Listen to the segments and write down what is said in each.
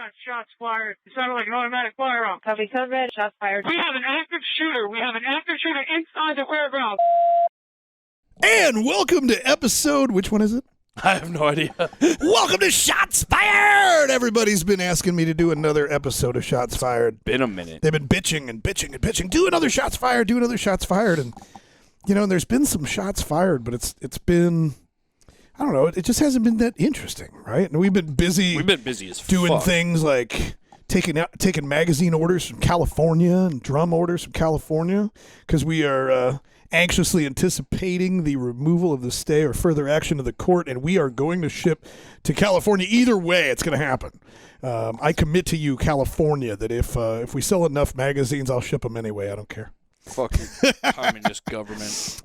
got shots fired. It sounded like an automatic firearm. Copy code red. Shots fired. We have an active shooter. We have an active shooter inside the fairground. And welcome to episode, which one is it? I have no idea. Welcome to Shots Fired! Everybody's been asking me to do another episode of Shots Fired. Been a minute. They've been bitching and bitching and bitching. Do another Shots Fired, do another Shots Fired. And, you know, there's been some shots fired, but it's been, I don't know, it just hasn't been that interesting, right? And we've been busy. We've been busy as doing fuck. things like taking magazine orders from California and drum orders from California because we are anxiously anticipating the removal of the stay or further action of the court, and we are going to ship to California. Either way, it's going to happen. I commit to you, California, that if we sell enough magazines, I'll ship them anyway. I don't care. Fucking communist government.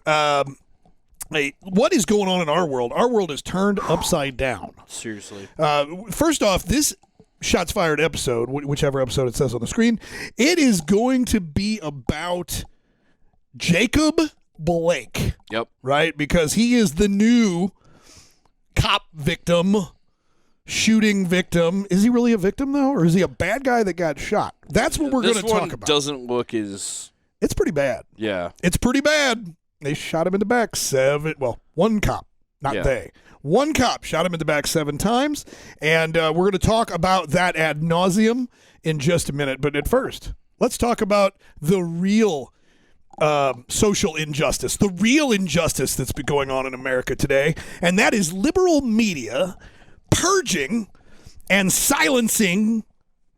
Hey, what is going on in our world? Our world is turned upside down. Seriously. First off, this Shots Fired episode, whichever episode it says on the screen, it is going to be about Jacob Blake. Yep. Right? Because he is the new cop victim, shooting victim. Is he really a victim, though? Or is he a bad guy that got shot? That's what we're going to talk about. This one doesn't look as... It's pretty bad. Yeah. It's pretty bad. They shot him in the back one cop, not they. One cop shot him in the back 7 times, and we're going to talk about that ad nauseum in just a minute. But at first, let's talk about the real social injustice, the real injustice that's been going on in America today, and that is liberal media purging and silencing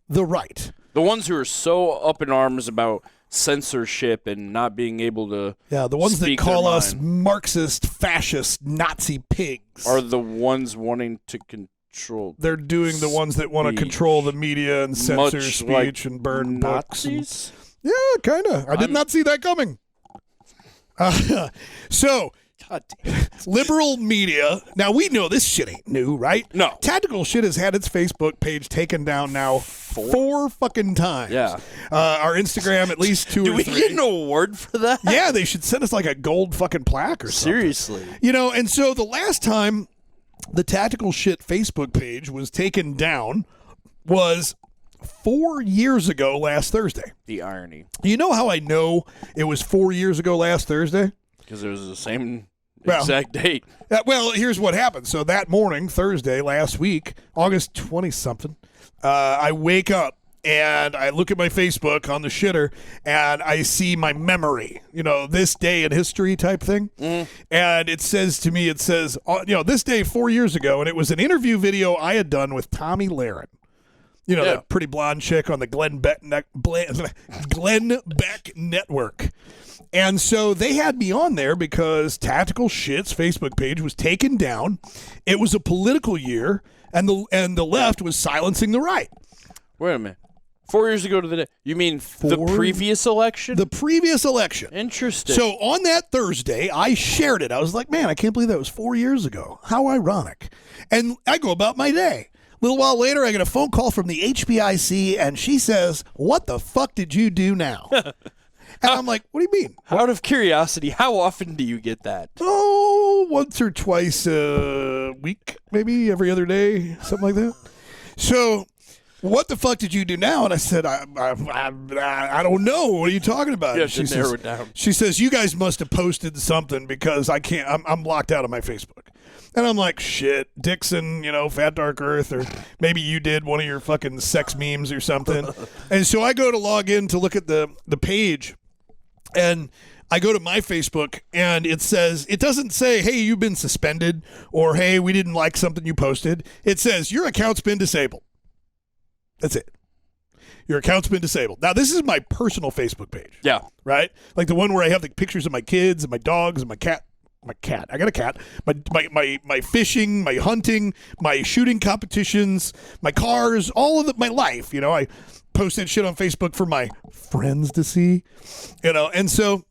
the right. The ones who are so up in arms about censorship and not being able to the ones that speak call their us mind Marxist, fascist, Nazi pigs are the ones wanting to control. They're doing the ones that want to control the media and censor speech like and burn Nazis? books. Yeah, kind of. I did not see that coming. So, God damn. liberal media. Now, we know this shit ain't new, right? No. TacticalSht has had its Facebook page taken down now 4 fucking times. Yeah. Our Instagram at least 2 Do or we 3. get an award for that? Yeah, they should send us like a gold fucking plaque or something. Seriously. You know, and so the last time the TacticalSht Facebook page was taken down was 4 years ago last Thursday. The irony. You know how I know it was 4 years ago last Thursday? Because it was the same exact date. Well, here's what happened. So that morning, Thursday, last week, August 20-something, I wake up and I look at my Facebook on the shitter and I see my memory, you know, this day in history type thing. And it says to me, this day 4 years ago, and it was an interview video I had done with Tommy Lahren. You know, that pretty blonde chick on the Glenn Beck Network. And so they had me on there because TacticalSht's Facebook page was taken down. It was a political year, and the left was silencing the right. Wait a minute. 4 years ago to the day. You mean the previous election? The previous election. Interesting. So on that Thursday, I shared it. I was like, man, I can't believe that was 4 years ago. How ironic. And I go about my day. A little while later, I get a phone call from the HBIC, and she says, what the fuck did you do now? And I'm like, what do you mean? Out of curiosity, how often do you get that? Oh, once or twice a week, maybe every other day, something like that. So, what the fuck did you do now? And I said, I don't know. What are you talking about? You have to narrow it down. She says, you guys must have posted something because I can't. I'm locked out of my Facebook. And I'm like, shit, Dixon, you know, Fat Dark Earth, or maybe you did one of your fucking sex memes or something. And so I go to log in to look at the page, and I go to my Facebook, and it doesn't say, hey, you've been suspended, or hey, we didn't like something you posted. It says, your account's been disabled. That's it. Your account's been disabled. Now, this is my personal Facebook page. Yeah. Right? Like the one where I have the pictures of my kids and my dogs and my cat. My cat. I got a cat. My fishing, my hunting, my shooting competitions, my cars, all of my life. You know, I posted shit on Facebook for my friends to see. You know, and so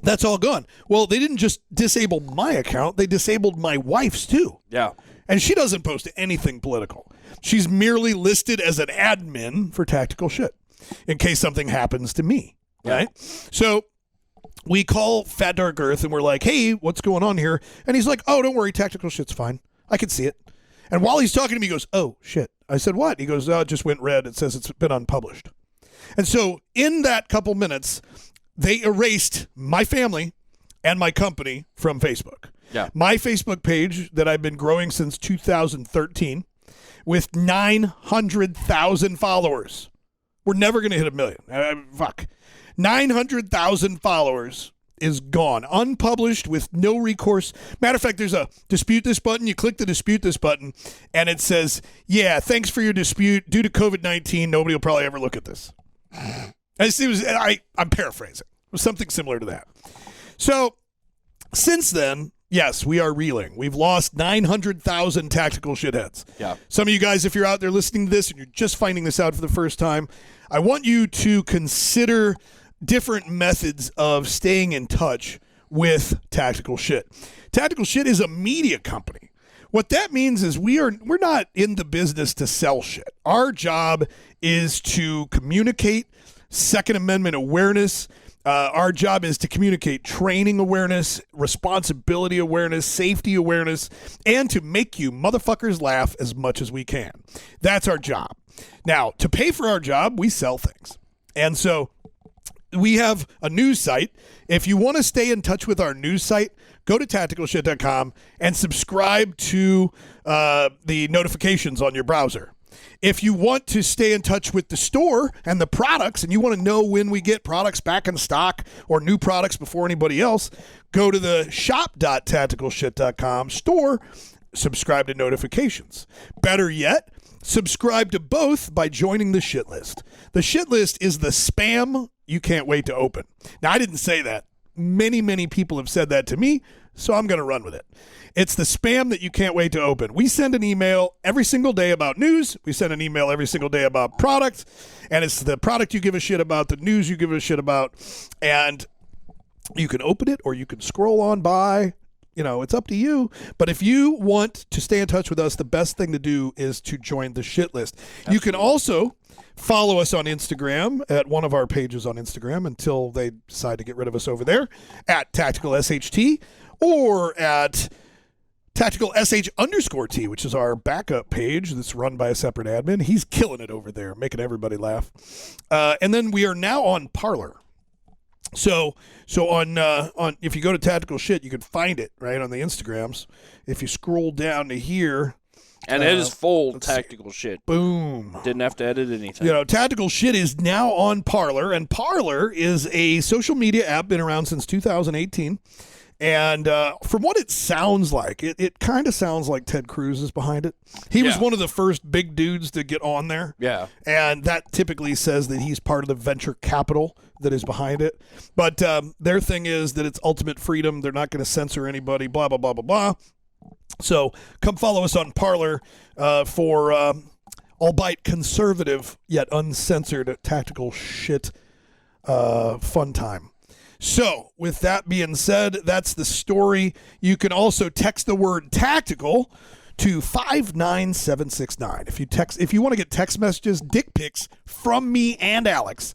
that's all gone. Well, they didn't just disable my account. They disabled my wife's too. Yeah. And she doesn't post anything political. She's merely listed as an admin for TacticalSht in case something happens to me. Right? So we call Fat Dark Earth and we're like, hey, what's going on here? And he's like, oh, don't worry, TacticalSht's fine. I can see it. And while he's talking to me, he goes, "Oh, shit." I said, "What?" He goes, "Oh, it just went red. It says it's been unpublished." And so in that couple minutes, they erased my family and my company from Facebook. Yeah. My Facebook page that I've been growing since 2013 with 900,000 followers. We're never going to hit 1 million. Fuck. 900,000 followers is gone. Unpublished with no recourse. Matter of fact, there's a dispute this button. You click the dispute this button, and it says, "Yeah, thanks for your dispute. Due to COVID-19, nobody will probably ever look at this." I'm paraphrasing. It was something similar to that. So since then, yes, we are reeling. We've lost 900,000 tactical shitheads. Yeah. Some of you guys, if you're out there listening to this and you're just finding this out for the first time, I want you to consider different methods of staying in touch with Tactical Shit. Tactical Shit is a media company. What that means is we're not in the business to sell shit. Our job is to communicate Second Amendment awareness. Our job is to communicate training awareness, responsibility awareness, safety awareness, and to make you motherfuckers laugh as much as we can. That's our job. Now, to pay for our job, we sell things. And so we have a news site. If you want to stay in touch with our news site, go to TacticalSht.com and subscribe to the notifications on your browser. If you want to stay in touch with the store and the products, and you want to know when we get products back in stock or new products before anybody else, go to the shop.tacticalsht.com store, subscribe to notifications. Better yet, subscribe to both by joining the shit list. The shit list is the spam you can't wait to open. Now, I didn't say that. Many, many people have said that to me, so I'm going to run with it. It's the spam that you can't wait to open. We send an email every single day about news. We send an email every single day about product. And it's the product you give a shit about, the news you give a shit about. And you can open it or you can scroll on by. You know, it's up to you. But if you want to stay in touch with us, the best thing to do is to join the shit list. Absolutely. You can also follow us on Instagram at one of our pages on Instagram until they decide to get rid of us over there at TacticalSHT or at TacticalSH_T, which is our backup page that's run by a separate admin. He's killing it over there, making everybody laugh. And then we are now on Parler. So on if you go to Tactical Shit, you can find it right on the Instagrams. If you scroll down to here, and it is full Tactical Shit. Boom. Didn't have to edit anything. You know, Tactical Shit is now on Parler, and Parler is a social media app, been around since 2018. And from what it sounds like, it kind of sounds like Ted Cruz is behind it. He was one of the first big dudes to get on there. Yeah. And that typically says that he's part of the venture capital that is behind it. But their thing is that it's ultimate freedom. They're not going to censor anybody, blah, blah, blah, blah, blah. So come follow us on Parler for albeit conservative yet uncensored Tactical Shit fun time. So, with that being said, that's the story. You can also text the word tactical to 59769. If you want to get text messages, dick pics from me and Alex,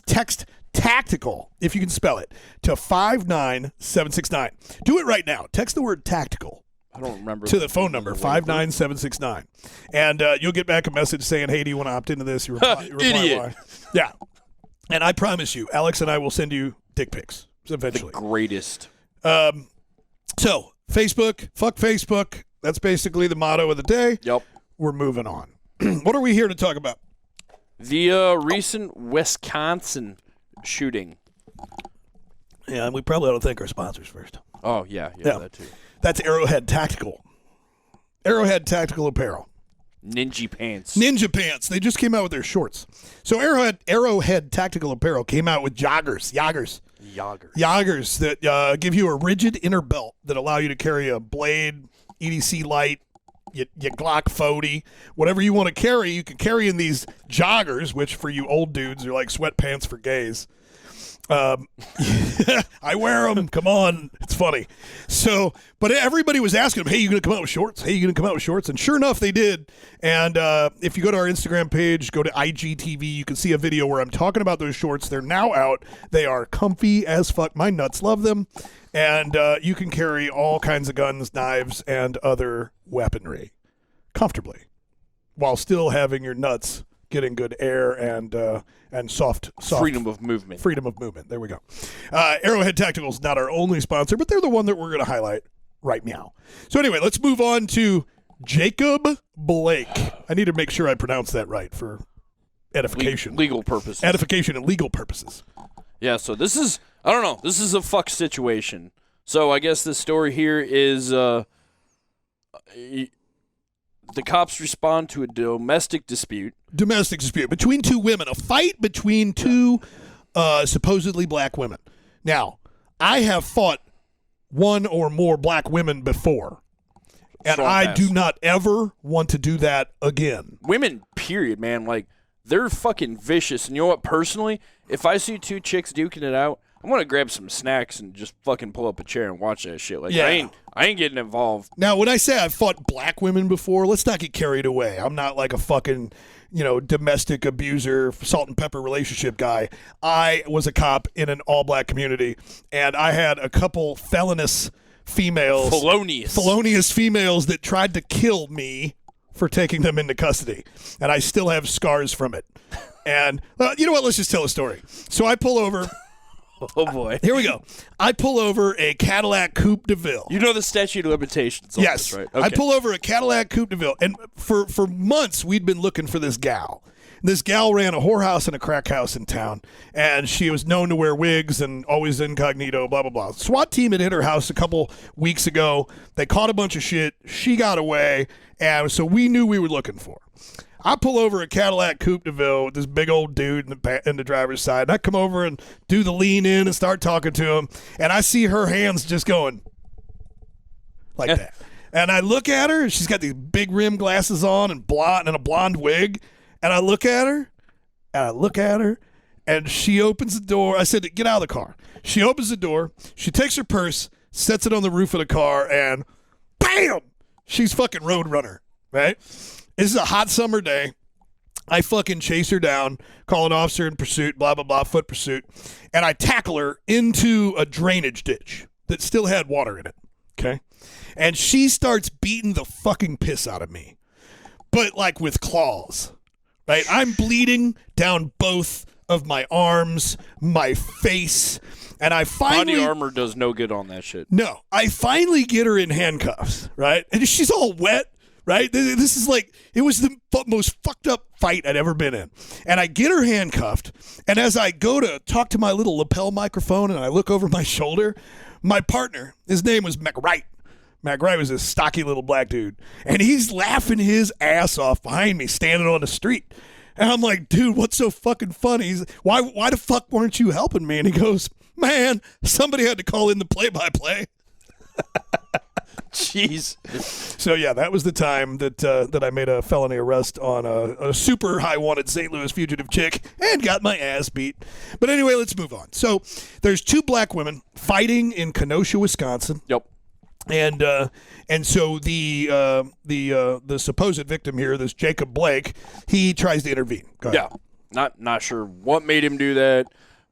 text tactical, if you can spell it, to 59769. Do it right now. Text the word tactical. I don't remember. To the phone number, 59769. And you'll get back a message saying, "Hey, do you want to opt into this?" You reply, Idiot. Yeah. And I promise you, Alex and I will send you dick pics eventually. The greatest. So, Facebook, fuck Facebook. That's basically the motto of the day. Yep. We're moving on. What are we here to talk about? The recent Wisconsin shooting. Yeah, and we probably ought to thank our sponsors first. Oh, yeah, that too. That's Arrowhead Tactical. Arrowhead Tactical Apparel. Ninja pants. Ninja pants. They just came out with their shorts. So Arrowhead Tactical Apparel came out with joggers that give you a rigid inner belt that allow you to carry a blade, EDC light, your Glock 40, whatever you want to carry. You can carry in these joggers, which for you old dudes are like sweatpants for gays. I wear them. Come on. It's funny. So, but everybody was asking them, "Hey, you going to come out with shorts? Hey, you going to come out with shorts?" And sure enough, they did. And if you go to our Instagram page, go to IGTV, you can see a video where I'm talking about those shorts. They're now out. They are comfy as fuck. My nuts love them. And you can carry all kinds of guns, knives, and other weaponry. comfortably while still having your nuts getting good air and soft freedom of movement. Freedom of movement. There we go. Arrowhead Tactical is not our only sponsor, but they're the one that we're going to highlight right now. So anyway, let's move on to Jacob Blake. I need to make sure I pronounce that right for edification. Legal purposes. Edification and legal purposes. Yeah, so this is, I don't know, this is a fuck situation. So I guess the story here is the cops respond to a domestic dispute. Domestic dispute between two women. A fight between two supposedly black women. Now, I have fought one or more black women before. And Strong I pass. do not ever want to do that again. Women, period, man. Like, they're fucking vicious. And you know what? Personally, if I see two chicks duking it out, I'm going to grab some snacks and just fucking pull up a chair and watch that shit. Like, Yeah. I ain't getting involved. Now, when I say I've fought black women before, let's not get carried away. I'm not like a fucking, domestic abuser, salt and pepper relationship guy. I was a cop in an all-black community, and I had a couple felonious females. Felonious females that tried to kill me for taking them into custody. And I still have scars from it. And, you know what? Let's just tell a story. So I pull over. Oh, boy. Here we go. I pull over a Cadillac Coupe de Ville. You know the statute of limitations on Yes. this, right? I pull over a Cadillac Coupe de Ville. And for months, we'd been looking for this gal. This gal ran a whorehouse and a crack house in town, and she was known to wear wigs and always incognito, blah, blah, blah. SWAT team had hit her house a couple weeks ago. They caught a bunch of shit. She got away, and so we knew we were looking for her. I pull over a Cadillac Coupe de Ville with this big old dude in the driver's side, and I come over and do the lean in and start talking to him, and I see her hands just going like that. And I look at her, and she's got these big rim glasses on and a blonde wig. And I look at her, and she opens the door. I said, get out of the car. She opens the door. She takes her purse, sets it on the roof of the car, and bam! She's fucking Roadrunner, right? This is a hot summer day. I fucking chase her down, call an officer in pursuit, blah, blah, blah, foot pursuit, and I tackle her into a drainage ditch that still had water in it, okay? And she starts beating the fucking piss out of me, but like with claws. Right, I'm bleeding down both of my arms, my face, and I finally... Body armor does no good on that shit. No, I finally get her in handcuffs, right? And she's all wet, right? This is like, it was the most fucked up fight I'd ever been in. And I get her handcuffed, and as I go to talk to my little lapel microphone and I look over my shoulder, my partner, his name was McWright. McWright was this stocky little black dude, and he's laughing his ass off behind me, standing on the street. And I'm like, dude, what's so fucking funny? He's, why the fuck weren't you helping me? And he goes, man, somebody had to call in the play-by-play. Jeez. So yeah, that was the time that I made a felony arrest on a super high wanted St. Louis fugitive chick and got my ass beat. But anyway, let's move on. So there's two black women fighting in Kenosha, Wisconsin. Yep. And so the supposed victim here, this Jacob Blake, he tries to intervene. Go ahead. Yeah, not sure what made him do that,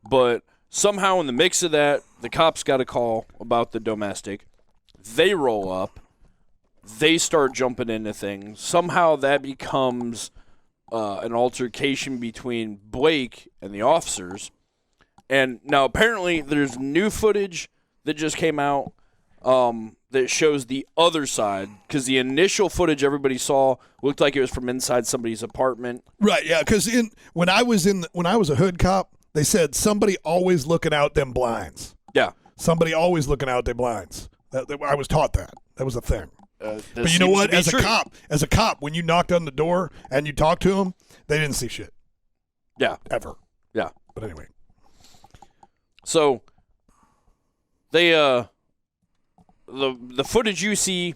but somehow in the mix of that, the cops got a call about the domestic. They roll up, they start jumping into things. Somehow that becomes an altercation between Blake and the officers. And now apparently there's new footage that just came out. That shows the other side, because the initial footage everybody saw looked like it was from inside somebody's apartment. Right, yeah, because when I was a hood cop, they said somebody always looking out them blinds. Yeah, somebody always looking out their blinds. I was taught that. That was a thing. But you know what? As a cop, when you knocked on the door and you talked to them, they didn't see shit. Yeah, ever. Yeah, but anyway. So they the footage you see,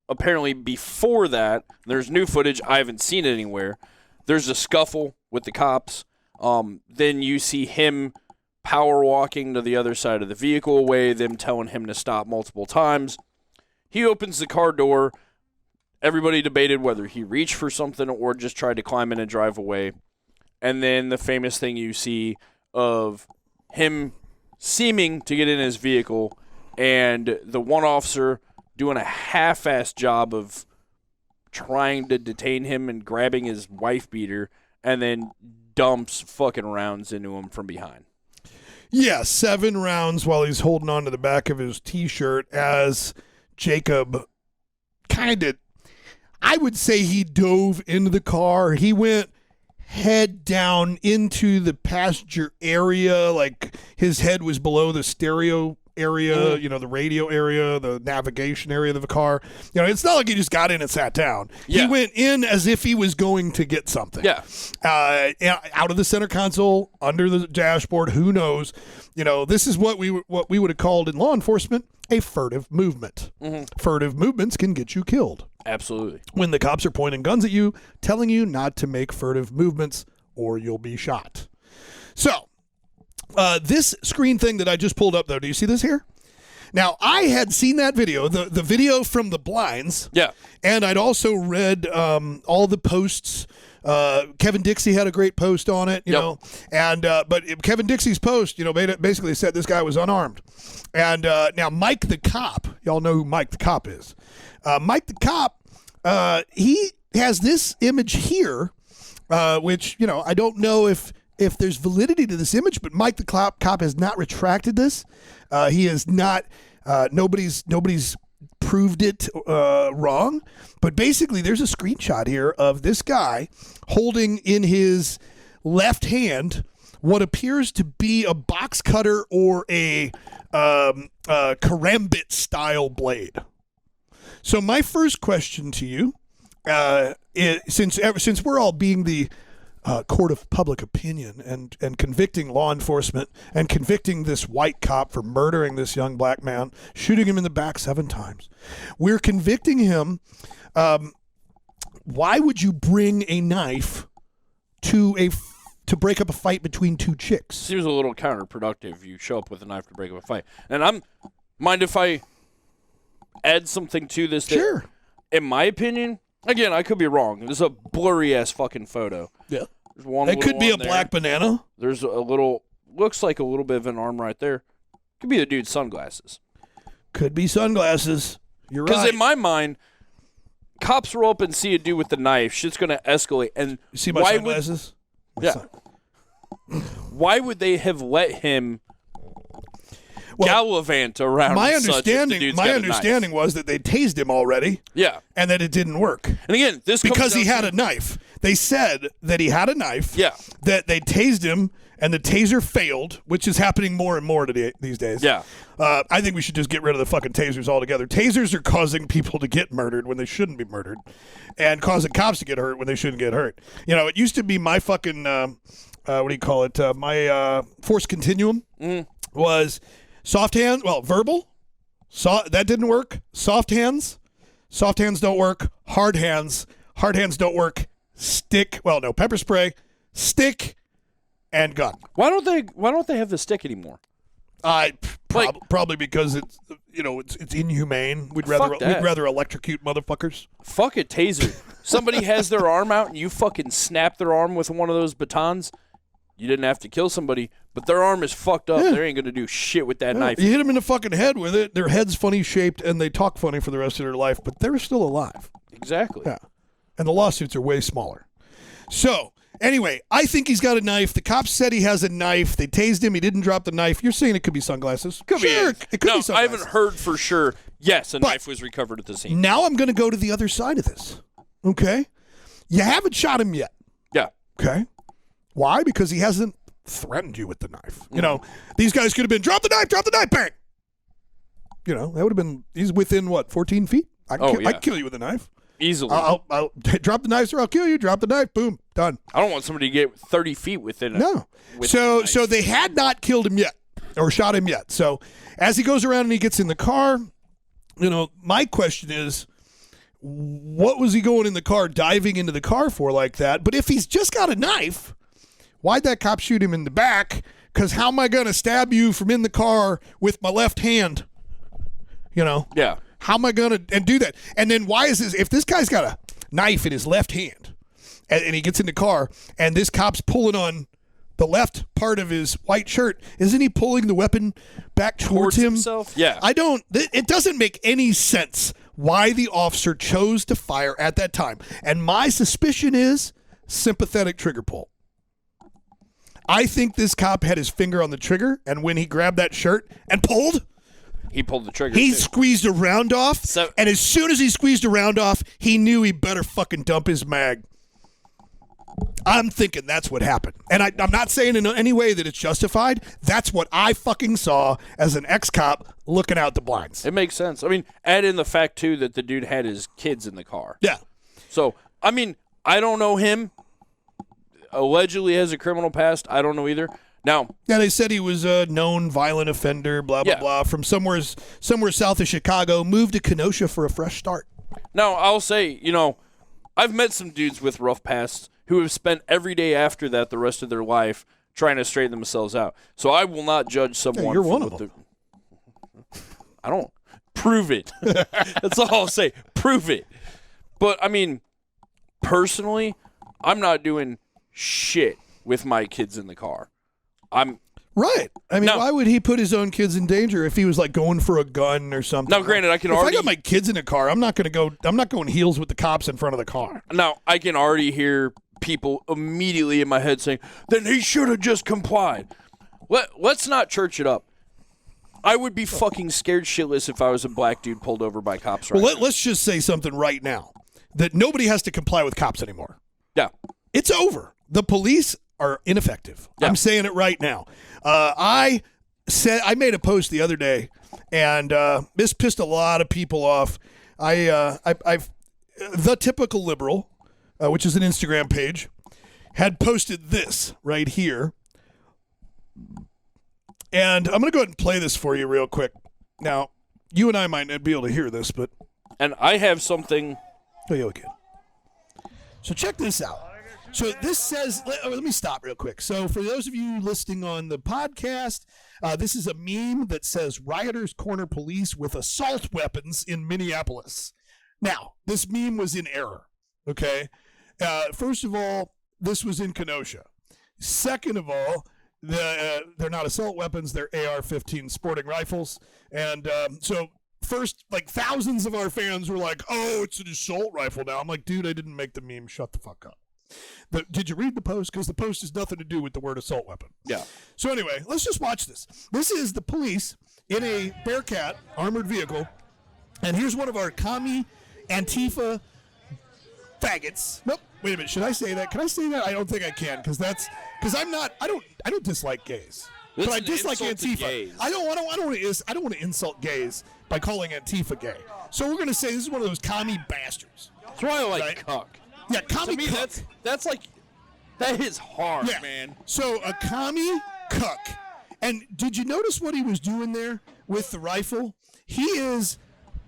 apparently before that, there's new footage. I haven't seen it anywhere. There's a scuffle with the cops. Then you see him power walking to the other side of the vehicle away, them telling him to stop multiple times. He opens the car door. Everybody debated whether he reached for something or just tried to climb in and drive away. And then the famous thing you see of him seeming to get in his vehicle and the one officer doing a half-assed job of trying to detain him and grabbing his wife beater, and then dumps fucking rounds into him from behind. Yeah, 7 rounds while he's holding on to the back of his T-shirt as Jacob kind of, I would say he dove into the car. He went head down into the passenger area, like his head was below the stereo area, the radio area, the navigation area of the car. It's not like he just got in and sat down. Yeah. He went in as if he was going to get something. Yeah. Out of the center console, under the dashboard, who knows? This is what we would have called in law enforcement a furtive movement. Furtive movements can get you killed. Absolutely. When the cops are pointing guns at you, telling you not to make furtive movements or you'll be shot. So, this screen thing that I just pulled up, though, do you see this here? Now, I had seen that video, the video from the blinds. Yeah. And I'd also read all the posts. Kevin Dixie had a great post on it, you know. And but Kevin Dixie's post, basically said this guy was unarmed. And now Mike the cop, y'all know who Mike the cop is. Mike the cop, he has this image here, which, I don't know if there's validity to this image, but Mike the cop has not retracted this. He has not, nobody's proved it wrong. But basically, there's a screenshot here of this guy holding in his left hand what appears to be a box cutter or a karambit style blade. So my first question to you, since we're all being the court of public opinion and convicting law enforcement and convicting this white cop for murdering this young black man, shooting him in the back 7 times, we're convicting him. Why would you bring a knife to break up a fight between 2 chicks? Seems a little counterproductive. You show up with a knife to break up a fight, and mind if I add something to this? Sure. In my opinion, again, I could be wrong. This is a blurry ass fucking photo. Yeah. There's one. It could be a there. black banana. There's looks like a little bit of an arm right there. Could be the dude's sunglasses. Could be sunglasses. You're right. Because in my mind, cops roll up and see a dude with the knife. Shit's going to escalate. And you see my sunglasses? Why would they have let him gallivant around? My understanding was that they tased him already. Yeah. And that it didn't work. And again, this because he had a knife. They said that he had a knife. Yeah. That they tased him and the taser failed, which is happening more and more these days. Yeah. I think we should just get rid of the fucking tasers altogether. Tasers are causing people to get murdered when they shouldn't be murdered, and causing cops to get hurt when they shouldn't get hurt. It used to be my fucking what do you call it? My force continuum was soft hand. Well, verbal. That didn't work. Soft hands don't work. Hard hands don't work. Stick. Well, no, pepper spray, stick, and gun. Why don't they have the stick anymore? Probably because it's inhumane. We'd rather electrocute motherfuckers. Fuck a taser. Somebody has their arm out and you fucking snap their arm with one of those batons. You didn't have to kill somebody, but their arm is fucked up. Yeah. They ain't gonna do shit with that knife. You hit them in the fucking head with it. Their head's funny shaped and they talk funny for the rest of their life, but they're still alive. Exactly. Yeah. And the lawsuits are way smaller. So, anyway, I think he's got a knife. The cops said he has a knife. They tased him. He didn't drop the knife. You're saying it could be sunglasses? Could be. It could be sunglasses. I haven't heard for sure. Yes, a knife was recovered at the scene. Now I'm going to go to the other side of this. Okay? You haven't shot him yet. Yeah. Okay? Why? Because he hasn't threatened you with the knife. These guys could have been, drop the knife, bang! That would have been, he's within, 14 feet? I'd kill you with a knife. Easily. I'll drop the knife, sir. I'll kill you. Drop the knife. Boom. Done. I don't want somebody to get 30 feet within it. No. So they had not killed him yet or shot him yet. So as he goes around and he gets in the car, my question is, what was he going in the car, diving into the car for like that? But if he's just got a knife, why'd that cop shoot him in the back? Because how am I going to stab you from in the car with my left hand? Yeah. How am I going to do that? And then why is this? If this guy's got a knife in his left hand and he gets in the car and this cop's pulling on the left part of his white shirt, isn't he pulling the weapon back towards him? Himself? Yeah. It doesn't make any sense why the officer chose to fire at that time. And my suspicion is sympathetic trigger pull. I think this cop had his finger on the trigger, and when he grabbed that shirt and pulled, he pulled the trigger. He too. squeezed a round off, and as soon as he squeezed a round off, he knew he better fucking dump his mag. I'm thinking that's what happened. And I'm not saying in any way that it's justified. That's what I fucking saw as an ex-cop looking out the blinds. It makes sense. I mean, add in the fact, too, that the dude had his kids in the car. Yeah. So, I mean, I don't know him. Allegedly has a criminal past. I don't know either. Now, yeah, they said he was a known violent offender, blah, blah, blah, from somewhere south of Chicago, moved to Kenosha for a fresh start. Now, I'll say, I've met some dudes with rough pasts who have spent every day after that the rest of their life trying to straighten themselves out. So I will not judge someone. Hey, you're one of them. I don't. Prove it. That's all I'll say. Prove it. But, I mean, personally, I'm not doing shit with my kids in the car. Right. I mean, why would he put his own kids in danger if he was like going for a gun or something? Now, granted, if I got my kids in a car, I'm not going heels with the cops in front of the car. Now, I can already hear people immediately in my head saying, then he should have just complied. Let's not church it up. I would be fucking scared shitless if I was a black dude pulled over by cops right now. Let's just say something right now, that nobody has to comply with cops anymore. Yeah. It's over. The police are ineffective. Yeah. I'm saying it right now. I made a post the other day, and this pissed a lot of people off. I've The Typical Liberal, which is an Instagram page, had posted this right here. And I'm going to go ahead and play this for you real quick. Now, you and I might not be able to hear this, but... And I have something... Oh, yeah, okay. So check this out. So this says... Let me stop real quick. So for those of you listening on the podcast, this is a meme that says, rioters corner police with assault weapons in Minneapolis. Now, this meme was in error, okay? First of all, this was in Kenosha. Second of all... they're not assault weapons, they're AR-15 sporting rifles. And so first, like, thousands of our fans were like, oh, it's an assault rifle now. I'm like, dude, I didn't make the meme. Shut the fuck up. Did you read the post? Because the post has nothing to do with the word assault weapon. Yeah. So anyway, let's just watch this. This is the police in a Bearcat armored vehicle. And here's one of our commie Antifa faggots. Nope. Wait a minute. Should I say that? Can I say that? I don't think I can, because I don't dislike gays, but I dislike Antifa. I don't want to insult gays by calling Antifa gay. So we're going to say this is one of those commie bastards. That's why I like cuck. Yeah, commie to me, cuck. That's like, that is hard, yeah. Man. So a commie cuck. And did you notice what he was doing there with the rifle? He is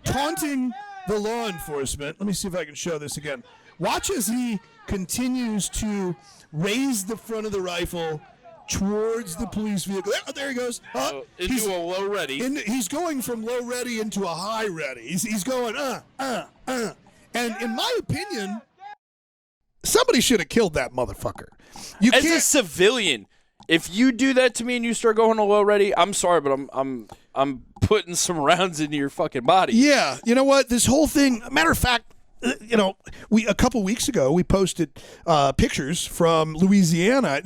taunting the law enforcement. Let me see if I can show this again. Watch as he continues to raise the front of the rifle towards the police vehicle. There he goes. Into a low ready. He's going from low ready into a high ready. He's going, And in my opinion, somebody should have killed that motherfucker. As a civilian, if you do that to me and you start going to low ready, I'm sorry, but I'm putting some rounds into your fucking body. Yeah. You know what? This whole thing, matter of fact, a couple weeks ago, we posted pictures from Louisiana.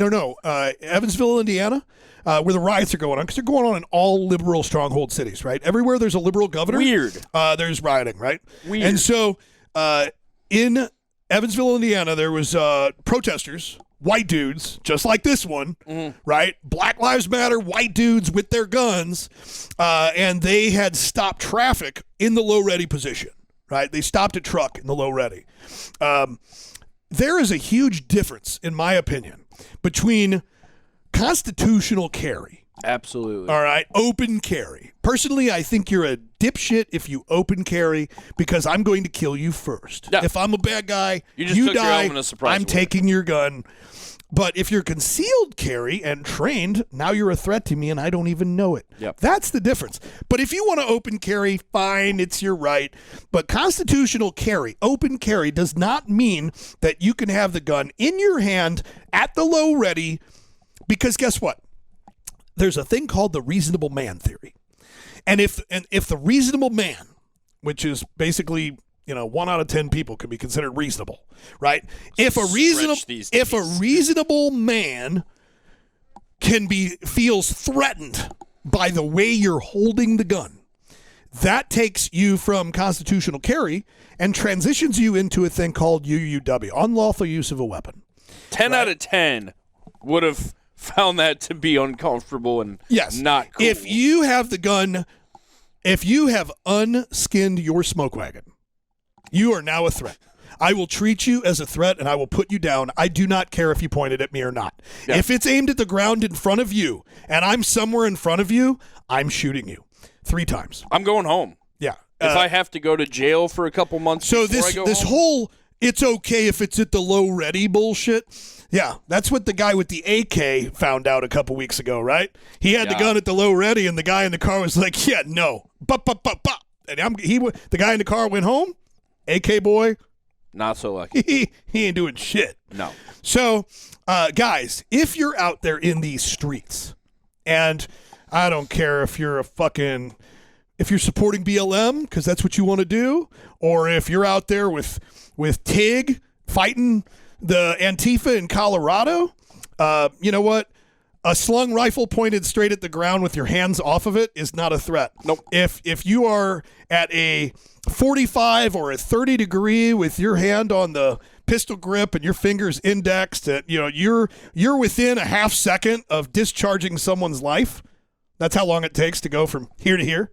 Evansville, Indiana, where the riots are going on, because they're going on in all liberal stronghold cities, right? Everywhere there's a liberal governor. Weird. There's rioting, right? Weird. And so in Evansville, Indiana, there was protesters, white dudes, just like this one, right? Black Lives Matter, white dudes with their guns, and they had stopped traffic in the low ready position. Right, they stopped a truck in the low ready. There is a huge difference, in my opinion, between constitutional carry. Absolutely. All right, open carry. Personally, I think you're a dipshit if you open carry, because I'm going to kill you first. Yeah. If I'm a bad guy, you die. I'm weapon. Taking your gun. But if you're concealed carry and trained, now you're a threat to me and I don't even know it. Yep. That's the difference. But if you want to open carry, fine, it's your right. But constitutional carry, open carry, does not mean that you can have the gun in your hand at the low ready, because guess what? There's a thing called the reasonable man theory. And if the reasonable man which is basically, 1 out of 10 people could be considered reasonable, right? If a reasonable man feels threatened by the way you're holding the gun, that takes you from constitutional carry and transitions you into a thing called UUW, unlawful use of a weapon. 10 out of 10 would have found that to be uncomfortable and not cool. If you have the gun, if you have unskinned your smoke wagon, you are now a threat. I will treat you as a threat, and I will put you down. I do not care if you pointed at me or not. Yeah. If it's aimed at the ground in front of you, and I'm somewhere in front of you, I'm shooting you 3 times. I'm going home. Yeah. If I have to go to jail for a couple months so before I go this home. whole it's okay if it's at the low ready bullshit. Yeah, that's what the guy with the AK found out a couple weeks ago, right? He had the gun at the low ready, and the guy in the car was like, "Yeah, no." And the guy in the car went home. AK boy, not so lucky. He ain't doing shit. No. So, guys, if you're out there in these streets, and I don't care if you're if you're supporting BLM because that's what you want to do, or if you're out there with TIG fighting the Antifa in Colorado, you know what? A slung rifle pointed straight at the ground with your hands off of it is not a threat. Nope. If you are at a 45 or a 30 degree with your hand on the pistol grip and your fingers indexed, you're within a half second of discharging someone's life. That's how long it takes to go from here to here.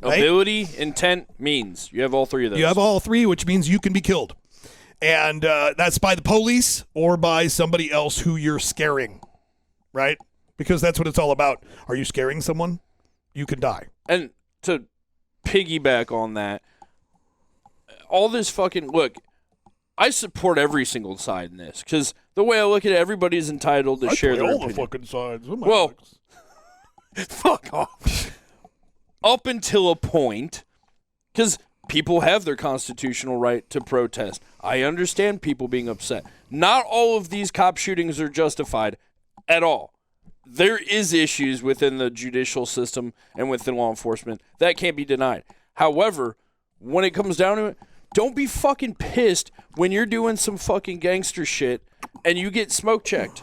Right? Ability, intent, means. You have all 3 of those. You have all 3, which means you can be killed. And that's by the police or by somebody else who you're scaring, right? Because that's what it's all about. Are you scaring someone? You can die. And to piggyback on that, all this fucking... Look, I support every single side in this because the way I look at it, everybody's entitled to share their opinion. the fucking sides. Well, fuck off. Up until a point, because people have their constitutional right to protest. I understand people being upset. Not all of these cop shootings are justified at all. There is issues within the judicial system and within law enforcement. That can't be denied. However, when it comes down to it, don't be fucking pissed when you're doing some fucking gangster shit and you get smoke checked.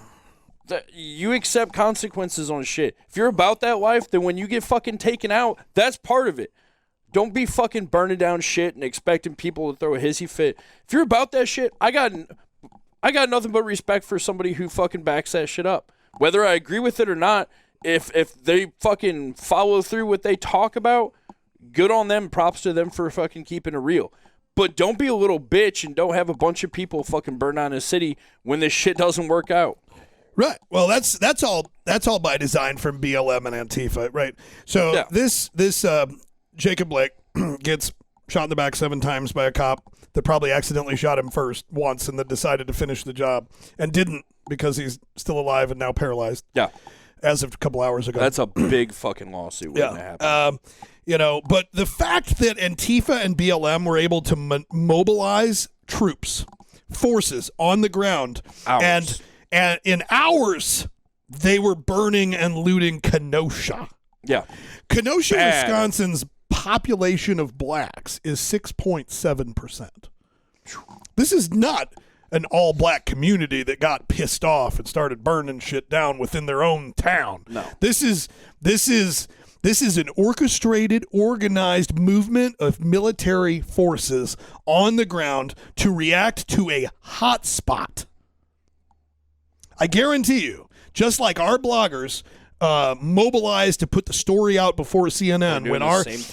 You accept consequences on shit. If you're about that life, then when you get fucking taken out, that's part of it. Don't be fucking burning down shit and expecting people to throw a hissy fit. If you're about that shit, I got nothing but respect for somebody who fucking backs that shit up. Whether I agree with it or not, if they fucking follow through what they talk about, good on them, props to them for fucking keeping it real. But don't be a little bitch and don't have a bunch of people fucking burn down a city when this shit doesn't work out. Right. Well, that's all by design from BLM and Antifa, right? So this Jacob Blake gets shot in the back 7 times by a cop that probably accidentally shot him once and then decided to finish the job and didn't because he's still alive and now paralyzed. Yeah. As of a couple hours ago. That's a big fucking lawsuit waiting to happen. But the fact that Antifa and BLM were able to mobilize troops, forces on the ground, and in hours they were burning and looting Kenosha. Yeah. Kenosha, Wisconsin's population of blacks is 6.7%. This is not an all-black community that got pissed off and started burning shit down within their own town. No. This is an orchestrated, organized movement of military forces on the ground to react to a hot spot. I guarantee you, just like our bloggers mobilized to put the story out before CNN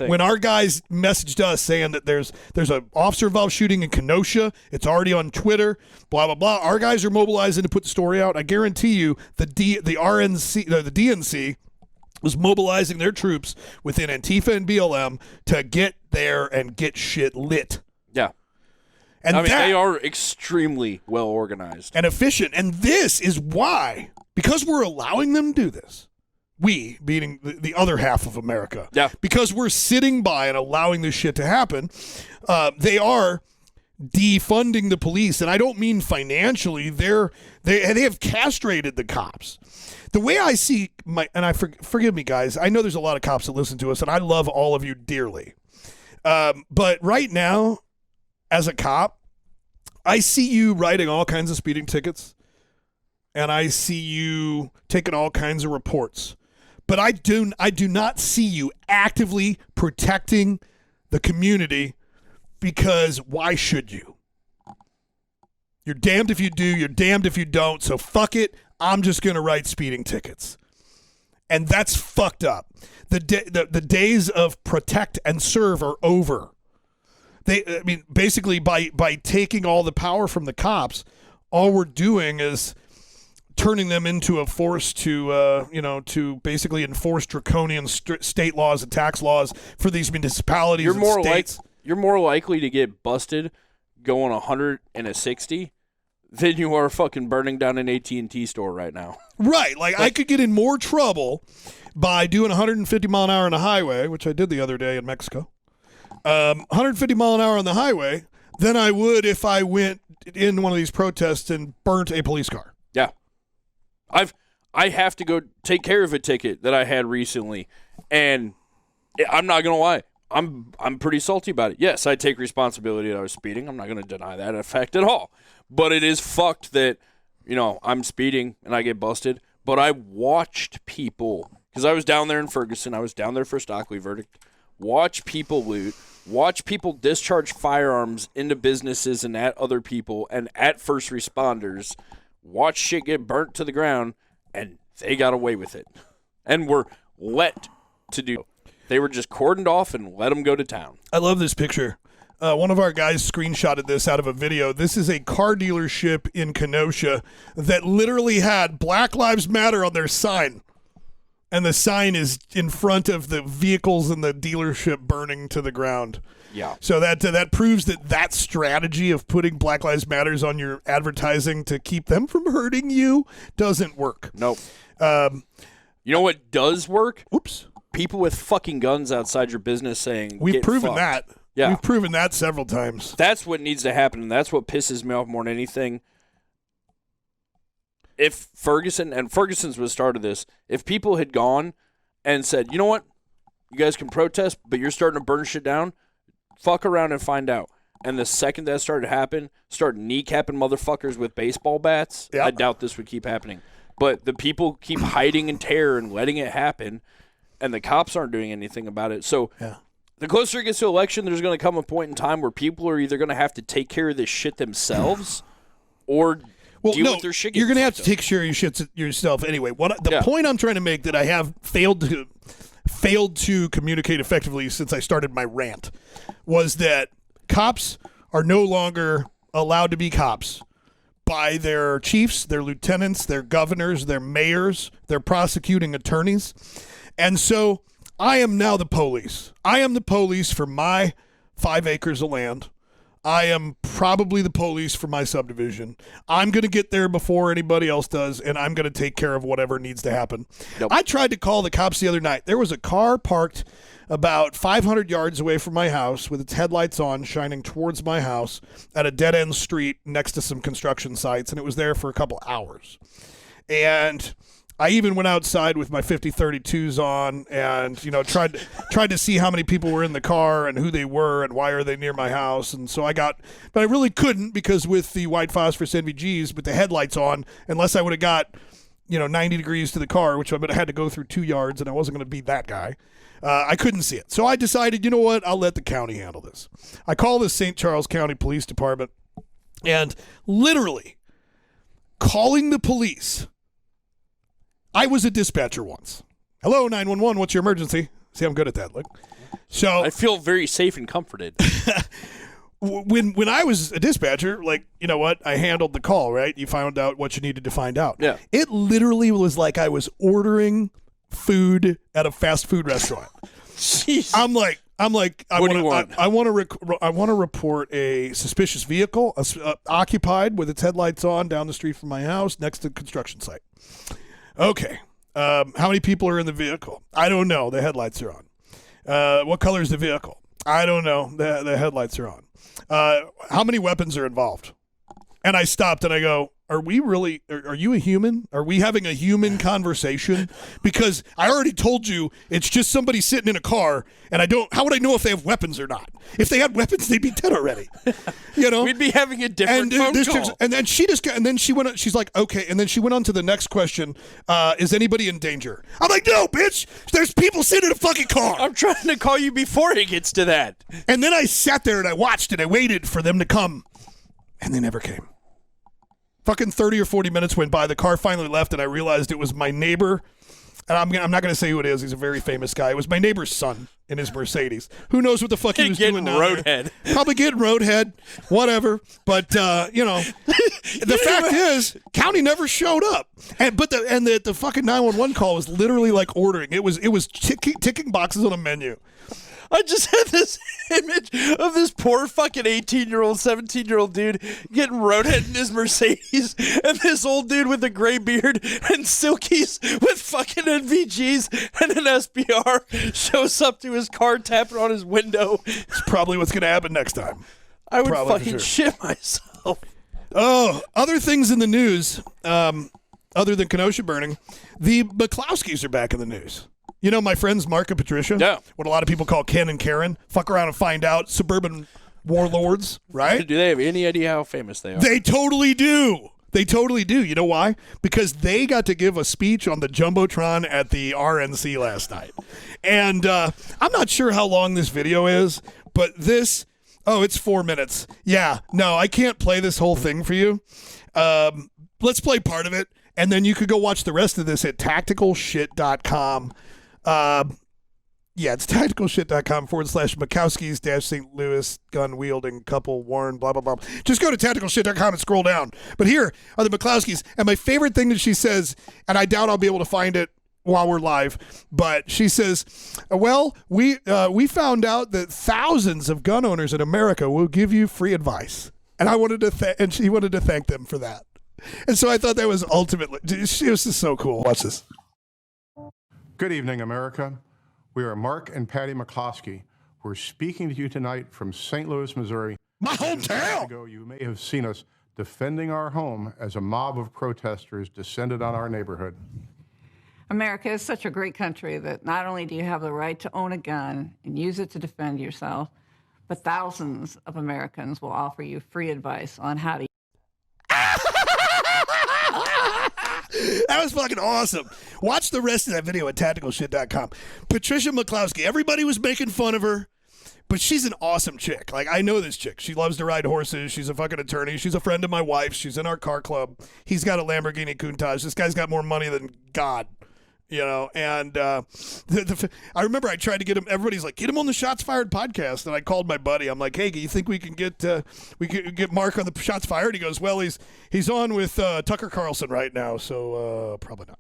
when our guys messaged us saying that there's an officer-involved shooting in Kenosha, it's already on Twitter, blah blah blah. Our guys are mobilizing to put the story out. I guarantee you, the DNC was mobilizing their troops within Antifa and BLM to get there and get shit lit. Yeah. And they are extremely well organized and efficient. And this is why, because we're allowing them to do this, we, meaning the other half of America, because we're sitting by and allowing this shit to happen, they are defunding the police. And I don't mean financially. They have castrated the cops. The way I see forgive me, guys. I know there's a lot of cops that listen to us, and I love all of you dearly. But right now, as a cop, I see you writing all kinds of speeding tickets, and I see you taking all kinds of reports. But I do not see you actively protecting the community, because why should you? You're damned if you do, you're damned if you don't, so fuck it, I'm just going to write speeding tickets. And that's fucked up. The days of protect and serve are over. Basically by taking all the power from the cops, all we're doing is turning them into a force to basically enforce draconian state laws and tax laws for these municipalities and states. You're more likely to get busted going 100 and a 60 than you are fucking burning down an AT&T store right now. Right. I could get in more trouble by doing 150 mile an hour on the highway, which I did the other day in Mexico. 150 mile an hour on the highway than I would if I went in one of these protests and burnt a police car. Yeah. I have to go take care of a ticket that I had recently, and I'm not going to lie. I'm pretty salty about it. Yes, I take responsibility that I was speeding. I'm not going to deny that fact at all. But it is fucked that, I'm speeding and I get busted. But I watched people, because I was down there in Ferguson. I was down there for Stockley verdict. Watch people loot. Watch people discharge firearms into businesses and at other people and at first responders. Watch shit get burnt to the ground, and they got away with it. And were let to do. They were just cordoned off and let them go to town. I love this picture. One of our guys screenshotted this out of a video. This is a car dealership in Kenosha that literally had Black Lives Matter on their sign. And the sign is in front of the vehicles in the dealership burning to the ground. Yeah. So that proves that strategy of putting Black Lives Matters on your advertising to keep them from hurting you doesn't work. Nope. You know what does work? Oops. People with fucking guns outside your business saying, we've proven fucked. that. Yeah. We've proven that several times. That's what needs to happen, and that's what pisses me off more than anything. If Ferguson's was the start of this, if people had gone and said, you know what, you guys can protest, but you're starting to burn shit down, fuck around and find out. And the second that started to happen, start kneecapping motherfuckers with baseball bats, yep. I doubt this would keep happening. But the people keep hiding in terror and letting it happen, and the cops aren't doing anything about it. So the closer it gets to election, there's going to come a point in time where people are either going to have to take care of this shit themselves or deal with their shit. You're going to have to take care of your shit yourself anyway. The point I'm trying to make that I have failed to communicate effectively since I started my rant was that cops are no longer allowed to be cops by their chiefs, their lieutenants, their governors, their mayors, their prosecuting attorneys. And so I am now the police. I am the police for my 5 acres of land. I am probably the police for my subdivision. I'm going to get there before anybody else does, and I'm going to take care of whatever needs to happen. Nope. I tried to call the cops the other night. There was a car parked about 500 yards away from my house with its headlights on, shining towards my house at a dead-end street next to some construction sites, and it was there for a couple hours. And I even went outside with my 50-32s on and, tried to see how many people were in the car and who they were and why are they near my house. And so but I really couldn't, because with the white phosphorus NVGs with the headlights on, unless I would have got, 90 degrees to the car, which I would have had to go through 2 yards, and I wasn't going to be that guy. I couldn't see it. So I decided, you know what? I'll let the county handle this. I call the St. Charles County Police Department, and literally calling the police. I was a dispatcher once. Hello, 911, what's your emergency? See, I'm good at that. Look. So I feel very safe and comforted. When I was a dispatcher, I handled the call, right? You found out what you needed to find out. Yeah. It literally was like I was ordering food at a fast food restaurant. Jeez. I'm like, what do you want? I want to report a suspicious vehicle occupied with its headlights on down the street from my house next to the construction site. Okay. How many people are in the vehicle? I don't know. The headlights are on. What color is the vehicle? I don't know. The headlights are on. How many weapons are involved? And I stopped and I go, are we really, are you a human? Are we having a human conversation? Because I already told you it's just somebody sitting in a car, and how would I know if they have weapons or not? If they had weapons, they'd be dead already. You know? We'd be having a different phone call. And then she went on, she's like, okay. And then she went on to the next question. Is anybody in danger? I'm like, no, bitch. There's people sitting in a fucking car. I'm trying to call you before he gets to that. And then I sat there and I watched and I waited for them to come. And they never came. Fucking 30 or 40 minutes went by. The car finally left, and I realized it was my neighbor. And I'm not going to say who it is. He's a very famous guy. It was my neighbor's son in his Mercedes. Who knows what the fuck he was doing down roadhead. there. Probably getting roadhead, whatever. But, you know, the fact is, county never showed up. But the fucking 911 call was literally like ordering. It was ticking boxes on a menu. I just had this image of this poor fucking 18-year-old, 17-year-old dude getting roadhead in his Mercedes, and this old dude with a gray beard and silkies with fucking NVGs and an SBR shows up to his car tapping on his window. It's probably what's going to happen next time. I would fucking shit myself. Oh, other things in the news, other than Kenosha burning, the McCloskeys are back in the news. You know my friends Mark and Patricia? Yeah. What a lot of people call Ken and Karen. Fuck around and find out. Suburban warlords, right? Do they have any idea how famous they are? They totally do. They totally do. You know why? Because they got to give a speech on the Jumbotron at the RNC last night. And I'm not sure how long this video is, but this, it's 4 minutes. Yeah, no, I can't play this whole thing for you. Let's play part of it, and then you could go watch the rest of this at TacticalSht.com. It's tacticalsht.com/Makowski's St. Louis gun wielding couple Warren blah blah blah. Just go to tacticalsht.com and scroll down. But here are the McCloskeys, and my favorite thing that she says, and I doubt I'll be able to find it while we're live, but she says, "Well, we found out that thousands of gun owners in America will give you free advice," and I wanted to and she wanted to thank them for that. And so I thought that was ultimately, it was just so cool. Watch this. Good evening, America. We are Mark and Patty McCloskey. We're speaking to you tonight from St. Louis, Missouri. My hometown! Ago, you may have seen us defending our home as a mob of protesters descended on our neighborhood. America is such a great country that not only do you have the right to own a gun and use it to defend yourself, but thousands of Americans will offer you free advice on how to. That was fucking awesome. Watch the rest of that video at TacticalSht.com. Patricia McClosky, everybody was making fun of her, but she's an awesome chick. Like, I know this chick. She loves to ride horses. She's a fucking attorney. She's a friend of my wife's. She's in our car club. He's got a Lamborghini Countach. This guy's got more money than God. You know, and I remember I tried to get him. Everybody's like, get him on the Shots Fired podcast. And I called my buddy. I'm like, hey, do you think we can get Mark on the Shots Fired? He goes, well, he's on with Tucker Carlson right now, so probably not.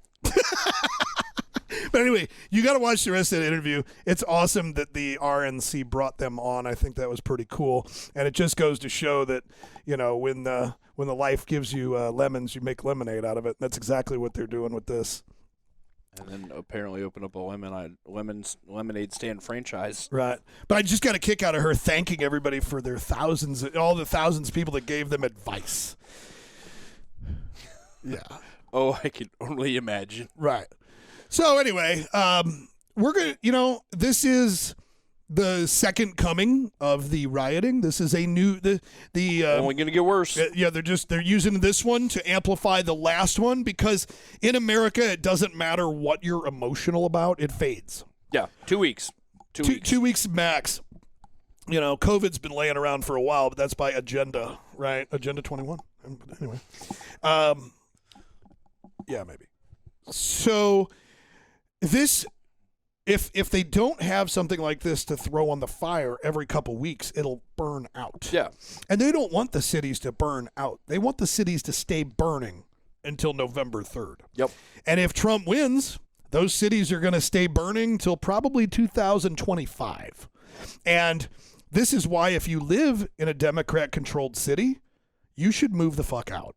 But anyway, you got to watch the rest of that interview. It's awesome that the RNC brought them on. I think that was pretty cool, and it just goes to show that, you know, when the life gives you lemons, you make lemonade out of it. That's exactly what they're doing with this. And then apparently open up a lemonade stand franchise. Right. But I just got a kick out of her thanking everybody for their all the thousands of people that gave them advice. Yeah. Oh, I can only imagine. Right. So anyway, we're going to, this is the second coming of the rioting. This is a new, only going to get worse. Yeah, they're using this one to amplify the last one because in America, it doesn't matter what you're emotional about. It fades. Yeah. 2 weeks. 2 weeks. 2 weeks max. You know, COVID's been laying around for a while, but that's by agenda, right? Agenda 21. Anyway. Yeah, maybe. So this, if they don't have something like this to throw on the fire every couple weeks, it'll burn out. Yeah. And they don't want the cities to burn out. They want the cities to stay burning until November 3rd. Yep. And if Trump wins, those cities are going to stay burning till probably 2025. And this is why if you live in a Democrat-controlled city, you should move the fuck out.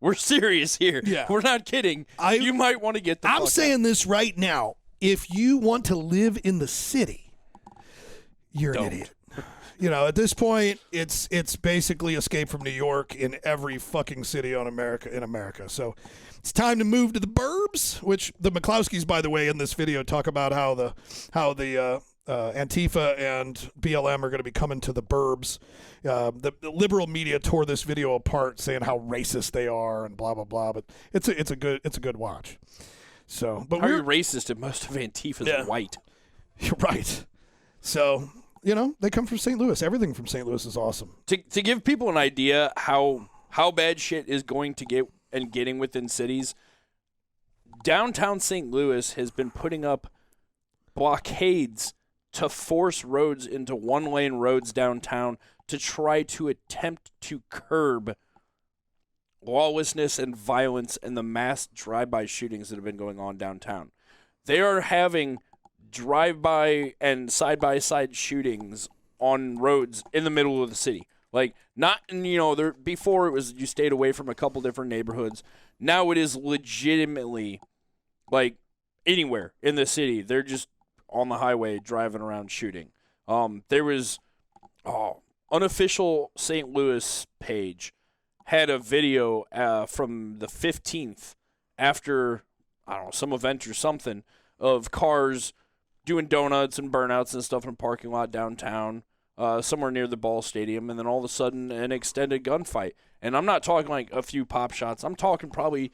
We're serious here. Yeah. We're not kidding. You might want to get the fuck I'm saying out. this right now. If you want to live in the city, you're an idiot. You know, at this point, it's basically Escape from New York in every fucking city in America. So it's time to move to the burbs, which the McCloskeys, by the way, in this video talk about how the Antifa and BLM are going to be coming to the burbs. The liberal media tore this video apart, saying how racist they are and blah blah blah. But it's a good watch. So, but how are you racist if most of Antifa is white? You're right. So, you know, they come from St. Louis. Everything from St. Louis is awesome. To give people an idea how bad shit is going to get and getting within cities, downtown St. Louis has been putting up blockades to force roads into one-lane roads downtown to try to attempt to curb lawlessness and violence and the mass drive-by shootings that have been going on downtown. They are having drive-by and side-by-side shootings on roads in the middle of the city. Like, not, you know, before it was you stayed away from a couple different neighborhoods. Now it is legitimately, like, anywhere in the city. They're just on the highway driving around shooting. There was unofficial St. Louis page had a video from the 15th after, I don't know, some event or something, of cars doing donuts and burnouts and stuff in a parking lot downtown, somewhere near the ball stadium, and then all of a sudden an extended gunfight. And I'm not talking like a few pop shots. I'm talking probably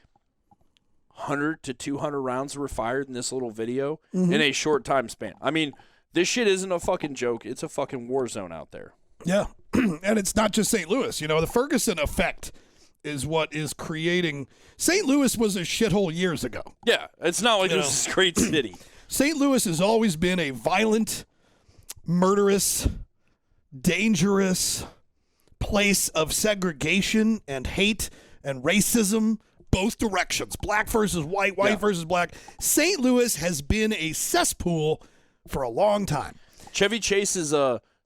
100 to 200 rounds were fired in this little video in a short time span. I mean, this shit isn't a fucking joke. It's a fucking war zone out there. Yeah, and it's not just St. Louis. You know, the Ferguson effect is what is creating. St. Louis was a shithole years ago. Yeah, it's not like this is a great city. St. Louis has always been a violent, murderous, dangerous place of segregation and hate and racism, both directions, black versus white, white versus black. St. Louis has been a cesspool for a long time. Chevy Chase's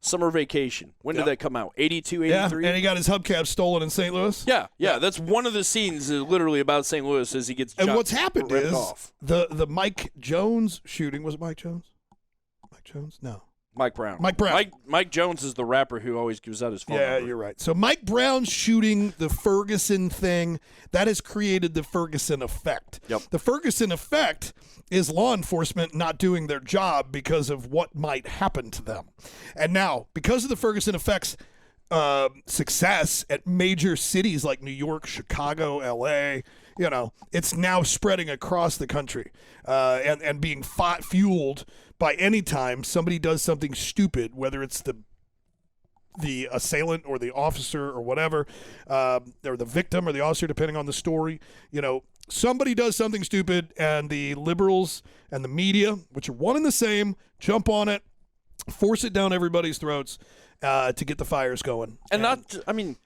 Summer Vacation. When did that come out? 82, 83? Yeah, and he got his hubcap stolen in St. Louis. Yeah. That's one of the scenes literally about St. Louis as he gets and what's happened is off. the Mike Jones shooting. Was it Mike Jones? Mike Jones? No. Mike Brown. Mike Jones is the rapper who always gives out his phone number. You're right. So Mike Brown shooting the Ferguson thing, that has created the Ferguson effect. Yep. The Ferguson effect is law enforcement not doing their job because of what might happen to them. And now, because of the Ferguson effect's success at major cities like New York, Chicago, L.A., you know, it's now spreading across the country and being fueled by any time somebody does something stupid, whether it's the assailant or the officer or whatever, or the victim or the officer, depending on the story. You know, somebody does something stupid and the liberals and the media, which are one and the same, jump on it, force it down everybody's throats to get the fires going. And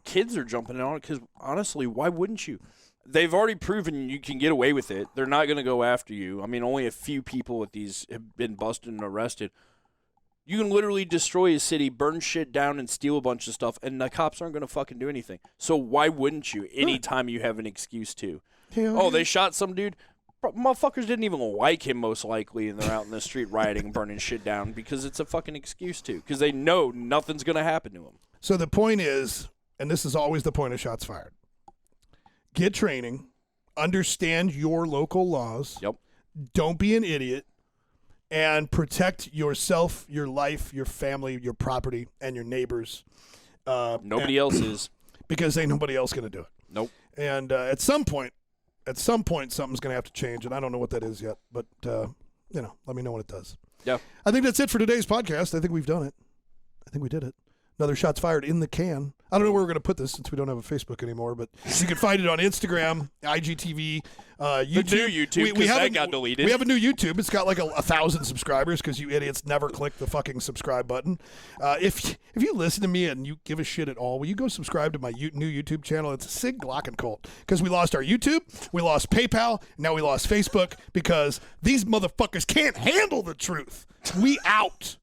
kids are jumping on it because, honestly, why wouldn't you? They've already proven you can get away with it. They're not going to go after you. I mean, only a few people with these have been busted and arrested. You can literally destroy a city, burn shit down, and steal a bunch of stuff, and the cops aren't going to fucking do anything. So why wouldn't you anytime you have an excuse to? They shot some dude. Motherfuckers didn't even like him, most likely, and they're out in the street rioting and burning shit down because it's a fucking excuse to, because they know nothing's going to happen to them. So the point is, and this is always the point of shots fired, get training, understand your local laws. Yep. Don't be an idiot, and protect yourself, your life, your family, your property, and your neighbors. Nobody else is. Because ain't nobody else going to do it. Nope. And at some point, something's going to have to change, and I don't know what that is yet, but, let me know when it does. Yeah. I think that's it for today's podcast. I think we've done it. I think we did it. Another shots fired in the can. I don't know where we're going to put this since we don't have a Facebook anymore, but you can find it on Instagram, IGTV, YouTube. The new YouTube, because that got deleted. We have a new YouTube. It's got like 1,000 subscribers because you idiots never click the fucking subscribe button. If you listen to me and you give a shit at all, will you go subscribe to my new YouTube channel? It's Sig Glockenkult, because we lost our YouTube, we lost PayPal, now we lost Facebook because these motherfuckers can't handle the truth. We out.